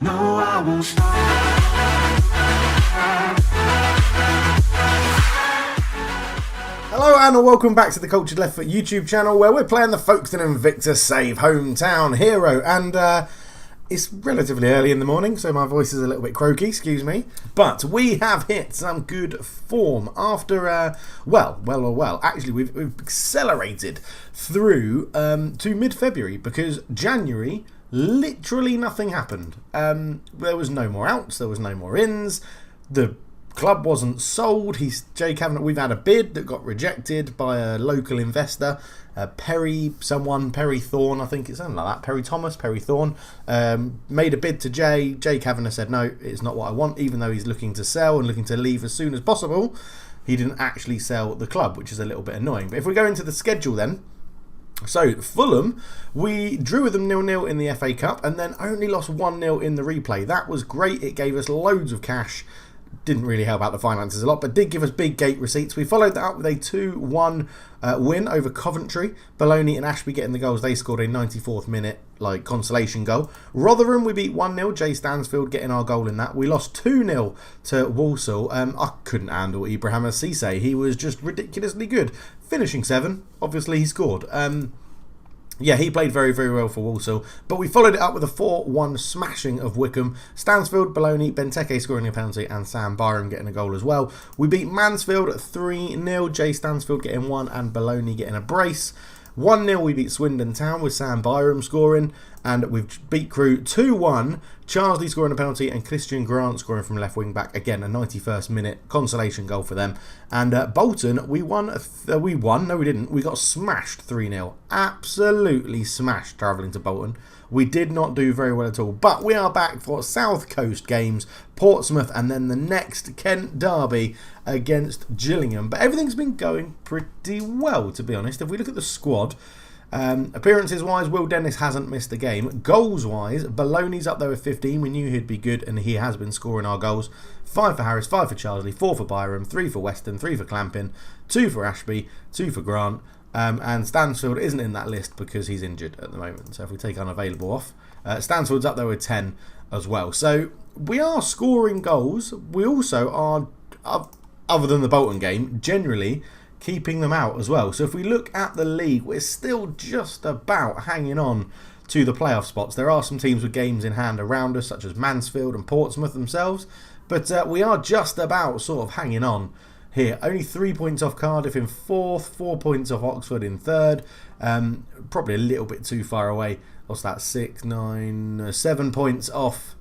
No, I won't stop. Hello and welcome back to the Cultured Left Foot YouTube channel, where we're playing the Folkestone Invicta Save Hometown Hero, and it's relatively early in the morning, so my voice is a little bit croaky, excuse me, but we have hit some good form after, actually we've accelerated through to mid-February, because January, literally nothing happened. There was no more outs, there was no more ins, the club wasn't sold. We've had a bid that got rejected by a local investor, Perry Thorne, I think it's something like that. Perry Thorne made a bid to Jay. Jay Kavanagh said no, it's not what I want, even though he's looking to sell and looking to leave as soon as possible. He didn't actually sell the club, which is a little bit annoying. But if we go into the schedule then, so Fulham, we drew with them 0-0 in the FA Cup and then only lost 1-0 in the replay. That was great. It gave us loads of cash. Didn't really help out the finances a lot, but did give us big gate receipts. We followed that up with a 2-1 win over Coventry. Bologna and Ashby getting the goals. They scored a 94th minute consolation goal. Rotherham we beat 1-0. Jay Stansfield getting our goal in that. We lost 2-0 to Walsall. I couldn't handle Ibrahim Cisse. He was just ridiculously good. Finishing 7. Obviously he scored. Yeah, he played very, very well for Walsall. But we followed it up with a 4-1 smashing of Wickham. Stansfield, Bologna, Benteke scoring a penalty and Sam Byram getting a goal as well. We beat Mansfield 3-0. Jay Stansfield getting 1 and Bologna getting a brace. 1-0 we beat Swindon Town with Sam Byram scoring. And we've beat Crewe 2-1. Charsley scoring a penalty and Christian Grant scoring from left wing back. Again, a 91st minute consolation goal for them. And Bolton, we won. No, we didn't. We got smashed 3-0. Absolutely smashed travelling to Bolton. We did not do very well at all. But we are back for South Coast games, Portsmouth, and then the next Kent derby against Gillingham. But everything's been going pretty well, to be honest. If we look at the squad, appearances wise, Will Dennis hasn't missed a game. Goals wise, Bologna's up there with 15. We knew he'd be good and he has been scoring our goals. 5 for Harris, 5 for Charsley, 4 for Byram, 3 for Weston, 3 for Clampin, 2 for Ashby, 2 for Grant. And Stansfield isn't in that list because he's injured at the moment. So if we take unavailable off, Stansfield's up there with 10 as well. So we are scoring goals. We also are, other than the Bolton game, generally keeping them out as well. So if we look at the league, we're still just about hanging on to the playoff spots. There are some teams with games in hand around us, such as Mansfield and Portsmouth themselves, but we are just about sort of hanging on here. Only 3 points off Cardiff in 4th, 4 points off Oxford in 3rd, probably a little bit too far away. What's that, 7 points off,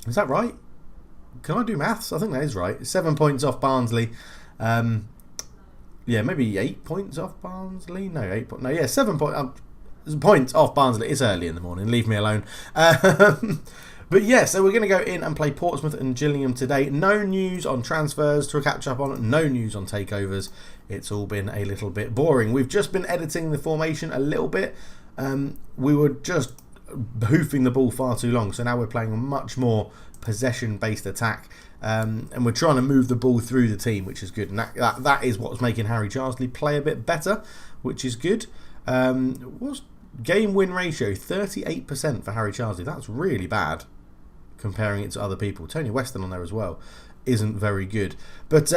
is that right? Can I do maths? I think that is right. 7 points off Barnsley. Yeah, maybe 8 points off Barnsley. No, 8 points. No, yeah, 7 points off Barnsley. It's early in the morning. Leave me alone. But yeah, so we're going to go in and play Portsmouth and Gillingham today. No news on transfers to catch up on. No news on takeovers. It's all been a little bit boring. We've just been editing the formation a little bit. We were just hoofing the ball far too long. So now we're playing a much more possession-based attack. And we're trying to move the ball through the team, which is good. And that is what's making Harry Charsley play a bit better, which is good. What's game win ratio? 38% for Harry Charsley. That's really bad comparing it to other people. Tony Weston on there as well isn't very good. But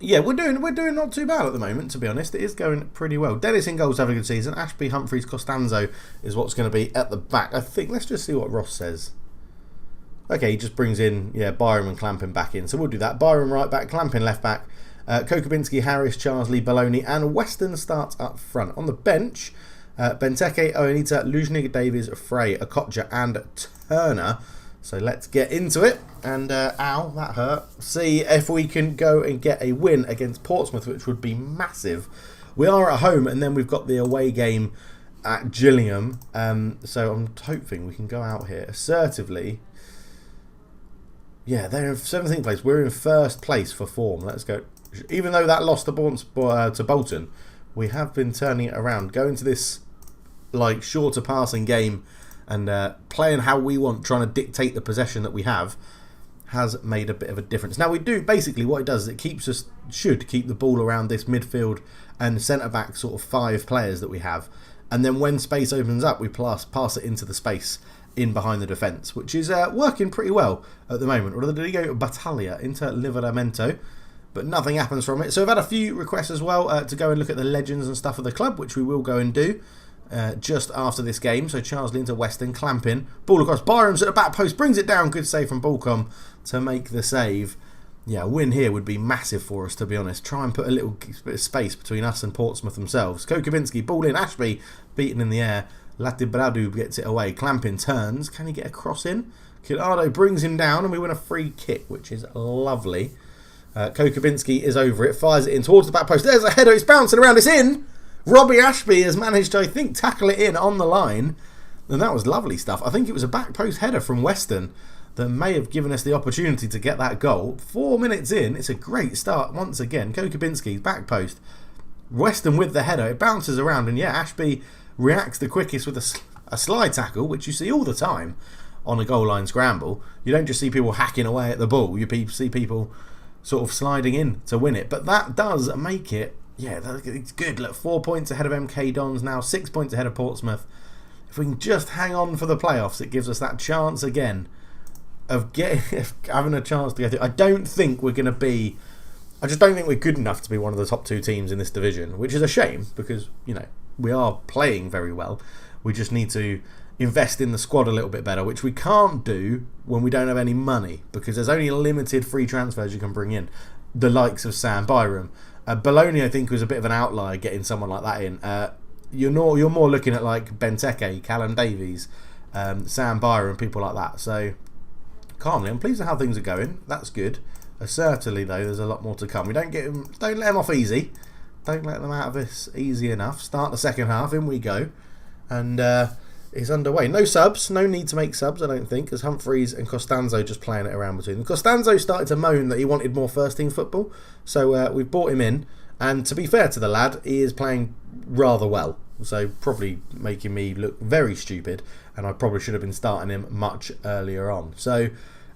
yeah, we're doing not too bad at the moment, to be honest. It is going pretty well. Dennis in goals having a good season. Ashby, Humphreys, Costanzo is what's going to be at the back. I think, let's just see what Ross says. Okay, he just brings in, yeah, Byram and Clampin back in. So we'll do that. Byram right back, Clampin left back. Kokobinski, Harris, Charsley, Bologna and Weston starts up front. On the bench, Benteke, Oanita, Luzhnig, Davies, Frey, Okocha and Turner. So let's get into it. And, ow, that hurt. See if we can go and get a win against Portsmouth, which would be massive. We are at home and then we've got the away game at Gillingham. So I'm hoping we can go out here assertively. Yeah, they're in 17th place. We're in 1st place for form. Let's go. Even though that lost to Bolton, we have been turning it around. Going to this shorter passing game and playing how we want, trying to dictate the possession that we have, has made a bit of a difference. Now we do, basically what it does is it should keep the ball around this midfield and centre-back sort of 5 players that we have. And then when space opens up, we pass it into the space. in behind the defence, which is working pretty well at the moment. Rodrigo Battaglia into Liveramento, but nothing happens from it. So I've had a few requests as well to go and look at the legends and stuff of the club, which we will go and do just after this game. So Charsley into Weston, clamping, ball across, Byram's at the back post, brings it down, good save from Balcom to make the save. Yeah, a win here would be massive for us, to be honest. Try and put a little bit of space between us and Portsmouth themselves. Kokubinski, ball in, Ashby beaten in the air. Latibradu gets it away. Clampin turns. Can he get a cross in? Killardo brings him down and we win a free kick, which is lovely. Kokubinski is over it. Fires it in towards the back post. There's a header. It's bouncing around. It's in. Robbie Ashby has managed to, I think, tackle it in on the line. And that was lovely stuff. I think it was a back post header from Weston that may have given us the opportunity to get that goal. 4 minutes in. It's a great start once again. Kokubinski's back post. Weston with the header. It bounces around. And yeah, Ashby reacts the quickest with a slide tackle, which you see all the time on a goal line scramble. You don't just see people hacking away at the ball. You see people sort of sliding in to win it. But that does make it, yeah, it's good. Look, 4 points ahead of MK Dons now, 6 points ahead of Portsmouth. If we can just hang on for the playoffs, it gives us that chance again of having a chance to go through. I just don't think we're good enough to be one of the top 2 teams in this division, which is a shame because, you know, we are playing very well. We just need to invest in the squad a little bit better, which we can't do when we don't have any money because there's only limited free transfers you can bring in. The likes of Sam Byram. Bologna, I think, was a bit of an outlier getting someone like that in. You're more looking at like Benteke, Callum Davies, Sam Byram, people like that. So, calmly, I'm pleased with how things are going. That's good. Certainly, though, there's a lot more to come. We don't let them off easy. Don't let them out of this easy enough. Start the second half. In we go. And it's underway. No subs. No need to make subs, I don't think, because Humphreys and Costanzo just playing it around between them. Costanzo started to moan that he wanted more first-team football. So we've brought him in. And to be fair to the lad, he is playing rather well. So probably making me look very stupid. And I probably should have been starting him much earlier on. So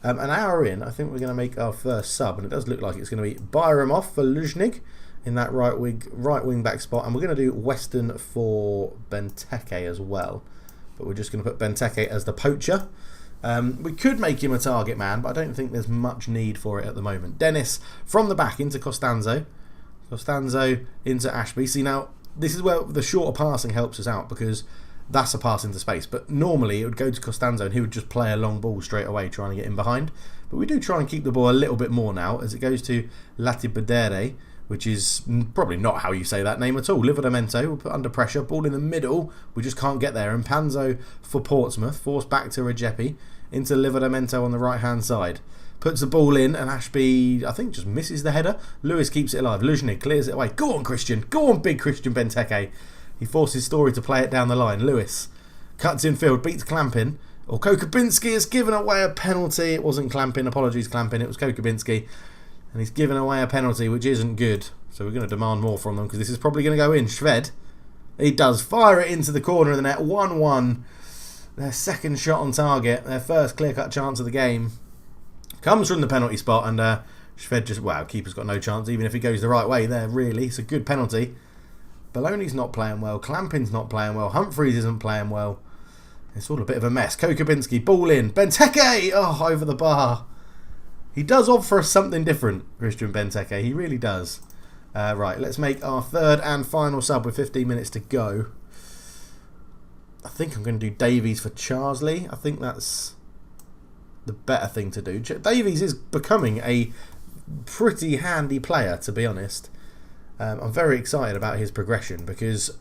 an hour in, I think we're going to make our first sub. And it does look like it's going to be Byram off for Luzhnig in that right wing back spot, and we're going to do Weston for Benteke as well, but we're just going to put Benteke as the poacher. We could make him a target man, but I don't think there's much need for it at the moment. Dennis from the back into Costanzo into Ashby. See, now this is where the shorter passing helps us out because that's a pass into space, but normally it would go to Costanzo and he would just play a long ball straight away trying to get in behind, but we do try and keep the ball a little bit more now as it goes to Latibadere, which is probably not how you say that name at all. Liveramento will put under pressure, ball in the middle, we just can't get there, and Panzo for Portsmouth, forced back to Regepi, into Liveramento on the right hand side, puts the ball in, and Ashby, I think, just misses the header. Lewis keeps it alive, Luzhnig clears it away, go on Christian, go on big Christian Benteke. He forces Story to play it down the line. Lewis cuts in field, beats Clampin, or Kokubinski has given away a penalty. It wasn't Clampin, apologies Clampin, it was Kokubinski. And he's given away a penalty, which isn't good. So we're going to demand more from them because this is probably going to go in. Shved, he does fire it into the corner of the net. 1-1. Their second shot on target. Their first clear-cut chance of the game. Comes from the penalty spot. And Shved just, wow, keeper's got no chance. Even if he goes the right way there, really. It's a good penalty. Bologna's not playing well. Clampin's not playing well. Humphreys isn't playing well. It's all a bit of a mess. Kokubinski, ball in. Benteke! Oh, over the bar. He does offer us something different, Christian Benteke. He really does. Right, let's make our third and final sub with 15 minutes to go. I think I'm going to do Davies for Charsley. I think that's the better thing to do. Davies is becoming a pretty handy player, to be honest. I'm very excited about his progression because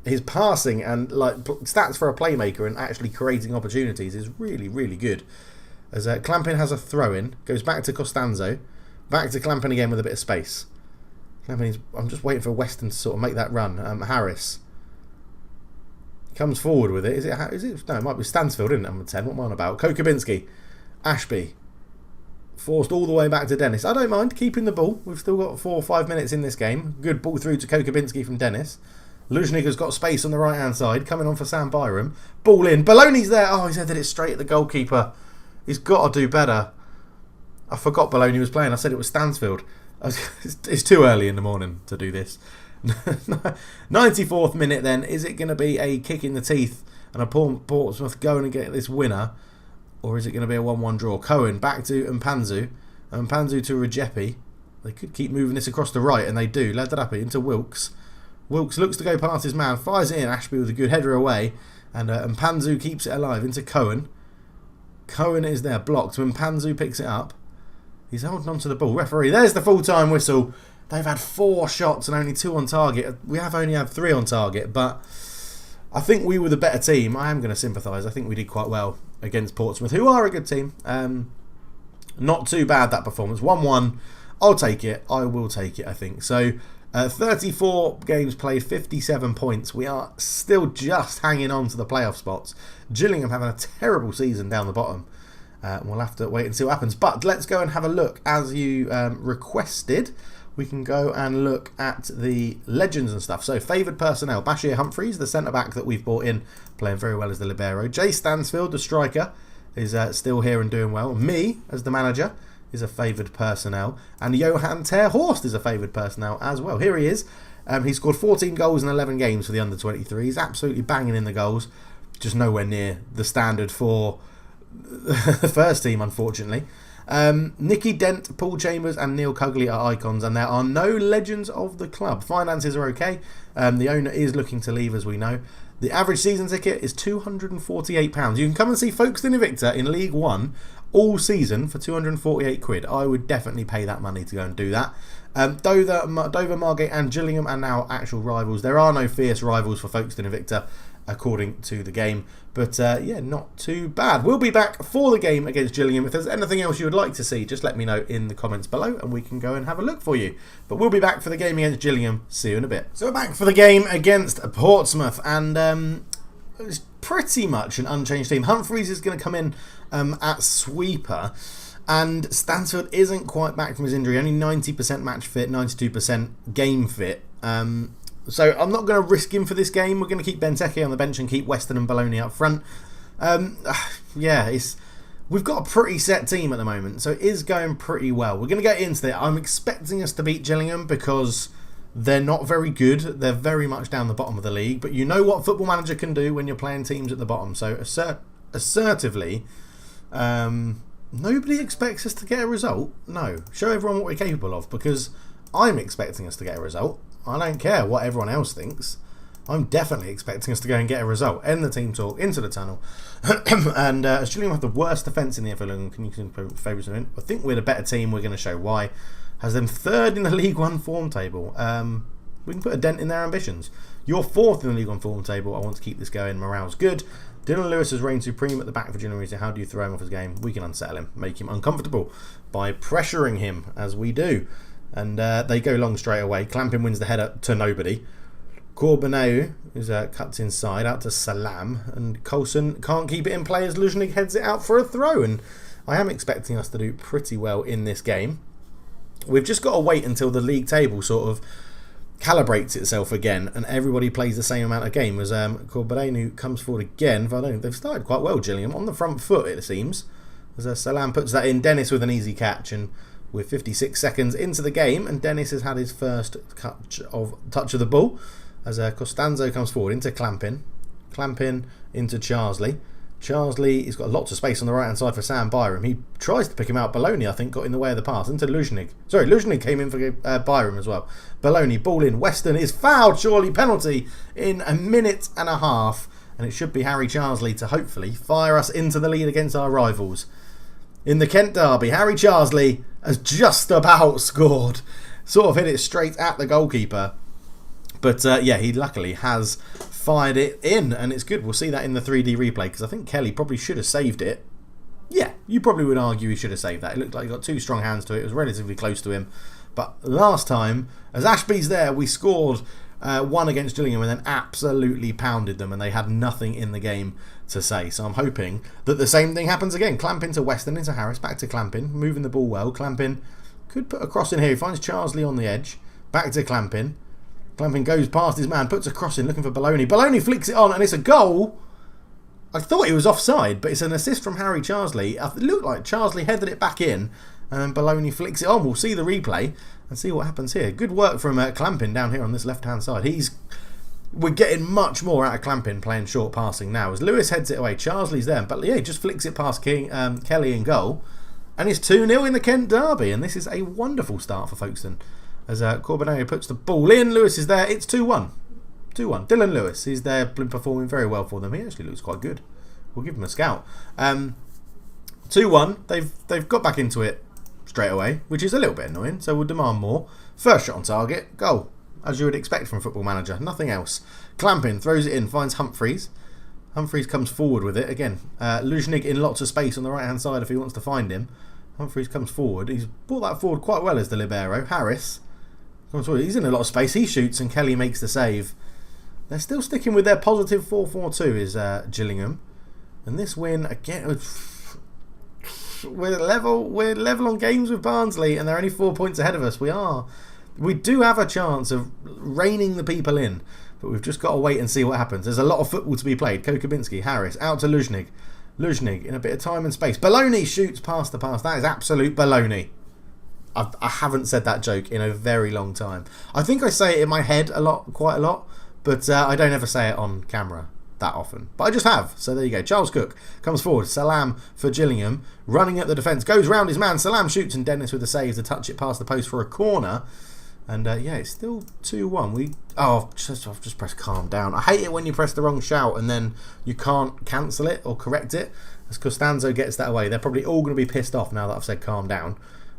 his passing and like stats for a playmaker and actually creating opportunities is really, really good. As Clampin has a throw-in, goes back to Costanzo, back to Clampin again with a bit of space. I'm just waiting for Weston to sort of make that run. Harris comes forward with it. Is it? No, it might be Stansfield, isn't it? Number 10. What am I on about? Kokubinski, Ashby, forced all the way back to Dennis. I don't mind keeping the ball. We've still got 4 or 5 minutes in this game. Good ball through to Kokubinski from Dennis. Luzhnig has got space on the right-hand side, coming on for Sam Byram. Ball in. Bologna's there. Oh, he's headed it straight at the goalkeeper. He's got to do better. I forgot Bologna was playing. I said it was Stansfield. It's too early in the morning to do this. 94th minute then. Is it going to be a kick in the teeth and a Portsmouth going and get this winner, or is it going to be a 1-1 draw? Cohen back to Mpanzu, and Mpanzu to Rajepi. They could keep moving this across the right, and they do. Led that up into Wilkes. Wilkes looks to go past his man, fires it in. Ashby with a good header away, and Mpanzu keeps it alive into Cohen. Cohen is there, blocked. Mpanzu picks it up. He's holding on to the ball. Referee, there's the full-time whistle. They've had 4 shots and only 2 on target. We have only had 3 on target, but I think we were the better team. I am going to sympathise. I think we did quite well against Portsmouth, who are a good team. Not too bad, that performance. 1-1. I'll take it. I will take it, I think. So, 34 games played, 57 points. We are still just hanging on to the playoff spots. Gillingham having a terrible season down the bottom. We'll have to wait and see what happens. But let's go and have a look. As you requested, we can go and look at the legends and stuff. So, favoured personnel. Bashir Humphreys, the centre-back that we've brought in, playing very well as the libero. Jay Stansfield, the striker, is still here and doing well. Me, as the manager, is a favoured personnel. And Johan Terhorst is a favoured personnel as well. Here he is. He scored 14 goals in 11 games for the under-23s. He's absolutely banging in the goals. Just nowhere near the standard for the first team, unfortunately. Nicky Dent, Paul Chambers and Neil Cugley are icons, and there are no legends of the club. Finances are okay. The owner is looking to leave, as we know. The average season ticket is £248. You can come and see Folkestone Invicta in League One all season for 248 quid. I would definitely pay that money to go and do that. Dover, Margate and Gillingham are now actual rivals. There are no fierce rivals for Folkestone Invicta, according to the game. But yeah, not too bad. We'll be back for the game against Gillingham. If there's anything else you would like to see, just let me know in the comments below and we can go and have a look for you. But we'll be back for the game against Gillingham. See you in a bit. So we're back for the game against Portsmouth, and it's pretty much an unchanged team. Humphreys is going to come in at sweeper, and Stansfield isn't quite back from his injury. Only 90% match fit, 92% game fit. So I'm not going to risk him for this game. We're going to keep Benteke on the bench and keep Weston and Bologna up front. Yeah, we've got a pretty set team at the moment, so it is going pretty well. We're going to get into it. I'm expecting us to beat Gillingham because they're not very good. They're very much down the bottom of the league. But you know what Football Manager can do when you're playing teams at the bottom. So assertively, nobody expects us to get a result. No. Show everyone what we're capable of, because I'm expecting us to get a result. I don't care what everyone else thinks. I'm definitely expecting us to go and get a result. End the team talk, into the tunnel. And Gillingham have the worst defence in the FL. Can you favourites them in? I think we're the better team. We're going to show why. Has them 3rd in the League One form table. We can put a dent in their ambitions. You're 4th in the League One form table. I want to keep this going. Morale's good. Dylan Lewis has reigned supreme at the back for Gillingham. So how do you throw him off his game? We can unsettle him, make him uncomfortable by pressuring him, as we do. And they go long straight away. Clampin wins the header to nobody. Corbenau is cuts inside out to Salam, and Coulson can't keep it in play as Luzhnik heads it out for a throw. And I am expecting us to do pretty well in this game. We've just got to wait until the league table sort of calibrates itself again and everybody plays the same amount of game. As Corbenau comes forward again. They've started quite well, Gillingham, on the front foot it seems. As Salam puts that in, Dennis with an easy catch, and we're 56 seconds into the game, and Dennis has had his first touch of the ball as Costanzo comes forward into Clampin. Clampin into Charsley. Charsley, he's got lots of space on the right hand side for Sam Byram. He tries to pick him out. Bologna, I think, got in the way of the pass into Luzhnik. Sorry, Luzhnik came in for Byram as well. Bologna, ball in. Weston is fouled, surely. Penalty in a minute and a half. And it should be Harry Charsley to hopefully fire us into the lead against our rivals. In the Kent derby, Harry Charsley has just about scored. Sort of hit it straight at the goalkeeper. But yeah, he luckily has fired it in, and it's good. We'll see that in the 3D replay, because I think Kelly probably should have saved it. Yeah, you probably would argue he should have saved that. It looked like he got 2 strong hands to it. It was relatively close to him. But last time, as Ashby's there, we scored 1 against Gillingham and then absolutely pounded them, and they had nothing in the game to say. So I'm hoping that the same thing happens again. Clampin to Weston, into Harris, back to Clampin, moving the ball well. Clampin could put a cross in here. He finds Charsley on the edge. Back to Clampin. Clampin goes past his man, puts a cross in, looking for Bologna. Bologna flicks it on, and it's a goal. I thought he was offside, but it's an assist from Harry Charsley. It looked like Charsley headed it back in, and then Bologna flicks it on. We'll see the replay and see what happens here. Good work from Clampin down here on this left-hand side. He's we're getting much more out of Clampin playing short passing now. As Lewis heads it away, Charsley's there, but yeah, he just flicks it past Kelly in goal. And it's 2-0 in the Kent derby, and this is a wonderful start for Folkestone. As Corbinelli puts the ball in, Lewis is there, it's 2-1. 2-1. Dylan Lewis is there, been performing very well for them. He actually looks quite good. We'll give him a scout. 2-1, they've got back into it straight away, which is a little bit annoying, so we'll demand more. First shot on target, goal, as you would expect from a Football Manager, nothing else. Clampin throws it in, finds Humphreys. Humphreys comes forward with it again. Luzhnik in lots of space on the right hand side if he wants to find him. Humphreys comes forward. He's brought that forward quite well as the libero. Harris comes forward. He's in a lot of space. He shoots and Kelly makes the save. They're still sticking with their positive 4-4-2 is Gillingham. And this win again. We're level on games with Barnsley, and they're only 4 points ahead of us. We do have a chance of reining the people in, but we've just got to wait and see what happens. There's a lot of football to be played. Kokubinski, Harris, out to Luzhnik. Luzhnik in a bit of time and space. Baloney shoots past the pass. That is absolute baloney. I haven't said that joke in a very long time. I think I say it in my head quite a lot, but I don't ever say it on camera that often. But I just have. So there you go. Charles Cook comes forward. Salam for Gillingham. Running at the defence. Goes round his man. Salam shoots and Dennis with the save to touch it past the post for a corner. And yeah, it's still 2-1. I've just pressed calm down. I hate it when you press the wrong shout and then you can't cancel it or correct it. As Costanzo gets that away, they're probably all going to be pissed off now that I've said calm down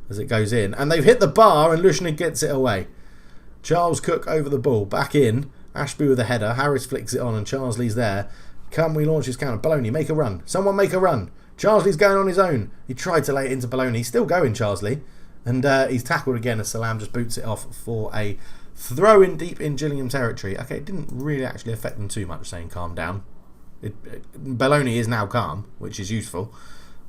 as it goes in. And they've hit the bar and Luzhnik gets it away. Charles Cook over the ball, back in. Ashby with a header. Harris flicks it on and Charsley's there. Can we launch his counter? Baloney, make a run. Someone make a run. Charsley's going on his own. He tried to lay it into Baloney. He's still going, Charsley. And he's tackled again as Salam just boots it off for a throw in deep in Gillingham territory. Okay, it didn't really actually affect them too much saying calm down. Baloney is now calm, which is useful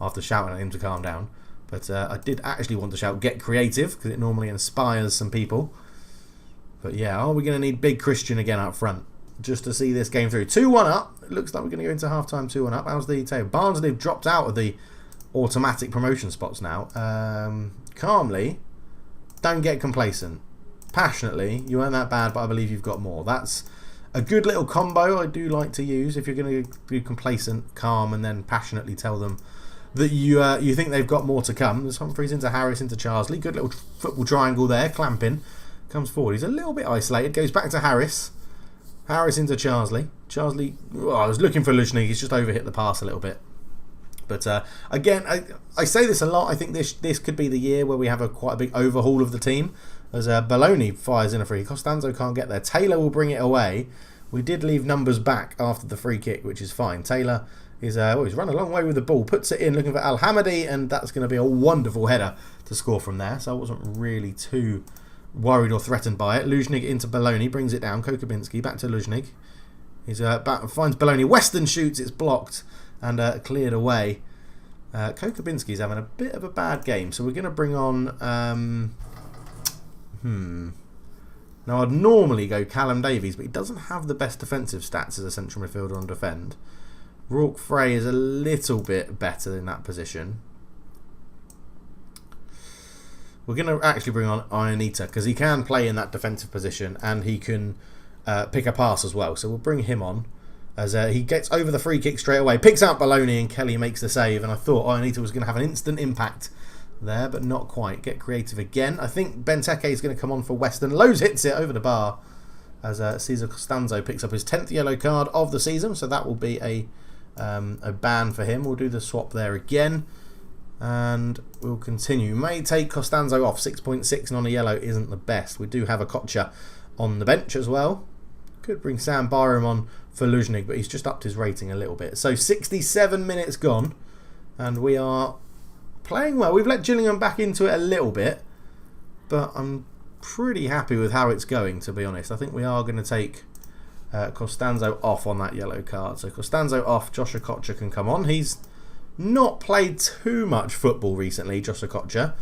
after shouting at him to calm down. But I did actually want to shout get creative because it normally inspires some people. But yeah, are we going to need Big Christian again up front just to see this game through? 2-1 up. It looks like we're going to go into half-time 2-1 up. How's the table? Barnsley have dropped out of the automatic promotion spots now. Calmly, don't get complacent. Passionately, you weren't that bad, but I believe you've got more. That's a good little combo I do like to use if you're going to be complacent, calm, and then passionately tell them that you think they've got more to come. There's Humphreys into Harris into Charsley. Good little football triangle there. Clampin comes forward. He's a little bit isolated. Goes back to Harris. Harris into Charsley. Charsley, I was looking for Luzhnik. He's just overhit the pass a little bit. But again, I say this a lot. I think this could be the year where we have quite a big overhaul of the team. As Baloney fires in a free. Costanzo can't get there. Taylor will bring it away. We did leave numbers back after the free kick, which is fine. Taylor is he's run a long way with the ball. Puts it in, looking for Al Hamadi, and that's going to be a wonderful header to score from there. So I wasn't really too worried or threatened by it. Luzhnik into Baloney, brings it down. Kokubinski back to Luzhnik. He's finds Baloney. Weston shoots. It's blocked. And cleared away. Kokubinski's having a bit of a bad game, so we're going to bring on. Now I'd normally go Callum Davies, but he doesn't have the best defensive stats as a central midfielder on defend. Rourke Frey is a little bit better in that position. We're going to actually bring on Ionita because he can play in that defensive position and he can pick a pass as well. So we'll bring him on. As he gets over the free kick straight away, picks out Baloney and Kelly makes the save. And I thought Ionita was going to have an instant impact there, but not quite. Get creative again. I think Benteke is going to come on for Weston. Lowe's hits it over the bar as Cesar Costanzo picks up his 10th yellow card of the season. So that will be a ban for him. We'll do the swap there again. And we'll continue. May take Costanzo off. 6.6 and on a yellow isn't the best. We do have a Kocha on the bench as well. Could bring Sam Byram on for Luzhnik, but he's just upped his rating a little bit. So 67 minutes gone, and we are playing well. We've let Gillingham back into it a little bit, but I'm pretty happy with how it's going, to be honest. I think we are going to take Costanzo off on that yellow card. So Costanzo off, Joshua Kocher can come on. He's not played too much football recently, Joshua Kocher.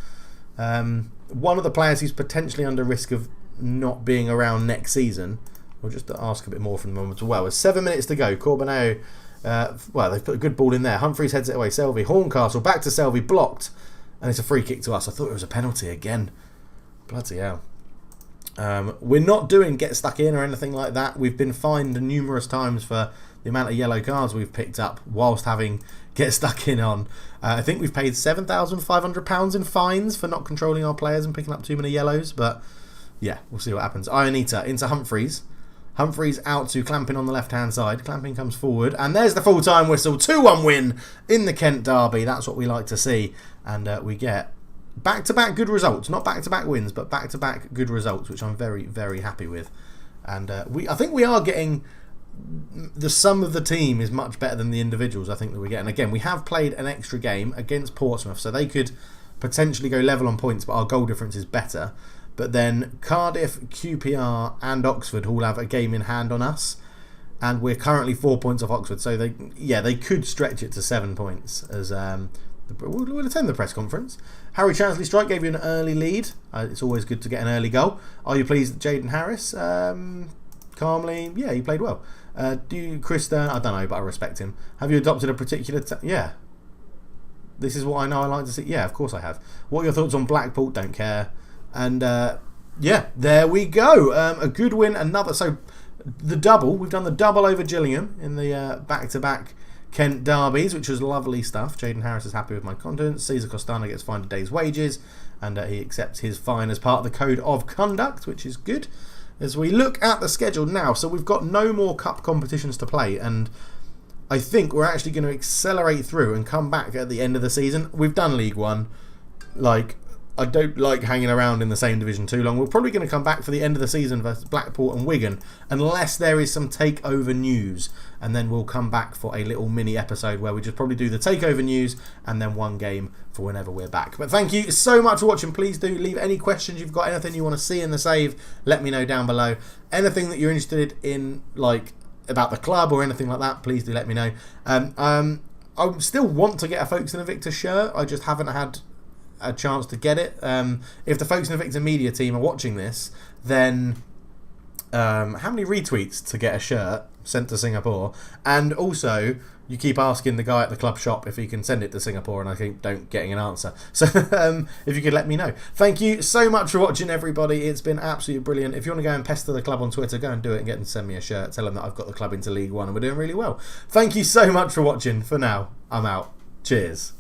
One of the players who's potentially under risk of not being around next season. We'll just ask a bit more from the moment as well. With 7 minutes to go, Corbinelli, they've put a good ball in there. Humphreys heads it away. Selby, Horncastle, back to Selby, blocked. And it's a free kick to us. I thought it was a penalty again. Bloody hell. We're not doing get stuck in or anything like that. We've been fined numerous times for the amount of yellow cards we've picked up whilst having get stuck in on. I think we've paid £7,500 in fines for not controlling our players and picking up too many yellows. But yeah, we'll see what happens. Ionita into Humphreys. Humphreys out to Clamping on the left-hand side. Clamping comes forward. And there's the full-time whistle. 2-1 win in the Kent derby. That's what we like to see. And we get back-to-back good results. Not back-to-back wins, but back-to-back good results, which I'm very, very happy with. And I think we are getting... The sum of the team is much better than the individuals I think that we get. And again, we have played an extra game against Portsmouth, so they could potentially go level on points, but our goal difference is better. But then Cardiff, QPR and Oxford all have a game in hand on us, and we're currently 4 points off Oxford, so they could stretch it to 7 points. As we'll attend the press conference. Harry Chansley strike gave you an early lead. It's always good to get an early goal. Are you pleased that Jaden Harris calmly? Yeah, he played well. Do you, Chris Stern? I don't know, but I respect him. Have you adopted a particular... yeah. This is what I know I like to see. Yeah, of course I have. What are your thoughts on Blackpool? Don't care. And, yeah, there we go. A good win. Another... So, the double. We've done the double over Gillingham in the back-to-back Kent derbies, which was lovely stuff. Jaden Harris is happy with my content. Cesar Costana gets fined a day's wages. And he accepts his fine as part of the code of conduct, which is good. As we look at the schedule now, so we've got no more cup competitions to play, and I think we're actually going to accelerate through and come back at the end of the season. We've done League One. I don't like hanging around in the same division too long. We're probably going to come back for the end of the season versus Blackpool and Wigan, unless there is some takeover news, and then we'll come back for a little mini episode where we just probably do the takeover news and then one game for whenever we're back. But thank you so much for watching. Please do leave any questions you've got, anything you want to see in the save, let me know down below. Anything that you're interested in, like about the club or anything like that, please do let me know. I still want to get a Folkestone Invicta shirt. I just haven't had a chance to get it. If the Folkestone Invicta media team are watching this, then how many retweets to get a shirt sent to Singapore? And also, you keep asking the guy at the club shop if he can send it to Singapore, and I keep don't getting an answer. So if you could let me know. Thank you so much for watching, everybody. It's been absolutely brilliant. If you want to go and pester the club on Twitter, go and do it and get them to send me a shirt. Tell them that I've got the club into League One and we're doing really well. Thank you so much for watching. For now, I'm out. Cheers.